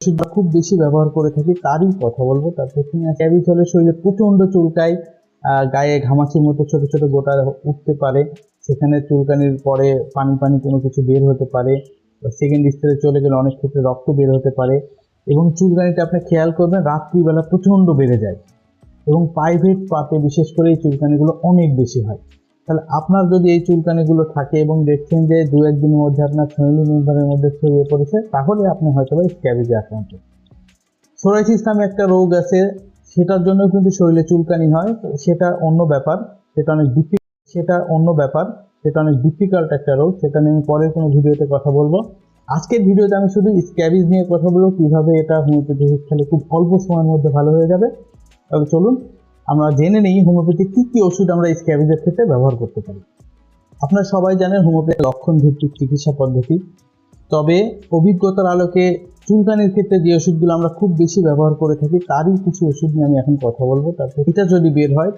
ওষুধ খুব বেশি ব্যবহার করে থাকি তারই কথা বলবো। তার প্রথমে স্ক্যাবিজ হলে শরীরে প্রচণ্ড চুলকায়, গায়ে ঘামাচির মতো ছোট ছোট গোটা উঠতে পারে, সেখানে চুলকানির পরে পানি পানি কোনো কিছু বের হতে পারে, সেকেন্ড স্তরে চলে গেলে অনেক ক্ষেত্রে রক্ত বের হতে পারে, এবং চুলকানিটা আপনি খেয়াল করবেন রাত্রিবেলা প্রচণ্ড বেড়ে যায়, এবং প্রাইভেট পার্টে বিশেষ করে এই চুলকানিগুলো অনেক বেশি হয়। তাহলে আপনার যদি এই চুলকানিগুলো থাকে এবং দেখছেন যে দু একদিনের মধ্যে আপনার ফ্যামিলি মেম্বারের মধ্যে ছড়িয়ে পড়েছে, তাহলে আপনি হয়তো স্ক্যাবিজে আক্রান্ত। সোরাইসিস নামে একটা রোগ আছে, সেটার জন্য কিন্তু শরীরে চুলকানি হয়, সেটা অন্য ব্যাপার, সেটা অনেক ডিফিকাল্ট একটা রোগ, সেটা নিয়ে আমি পরের কোনো ভিডিওতে কথা বলবো। আজকের ভিডিওতে আমি শুধু স্ক্যাবিজ নিয়ে কথা বলবো, কিভাবে এটা হোমিওপ্যাথি ওষুধ খেলে খুব অল্প সময়ের মধ্যে ভালো হয়ে যাবে। তবে চলুন আমরা জেনে নিই হোমিওপ্যাথি কি ওষুধ আমরা স্ক্যাবিজের ক্ষেত্রে ব্যবহার করতে পারি। আপনারা সবাই জানেন হোমিওপ্যাথি লক্ষণ ভিত্তিক চিকিৎসা পদ্ধতি, তবে অভিজ্ঞতার আলোকে চুলকানির ক্ষেত্রে যে ওষুধগুলো আমরা খুব বেশি ব্যবহার করে থাকি তারই কিছু ওষুধ নিয়ে আমি এখন কথা বলবো। তারপর এটা যদি বের হয়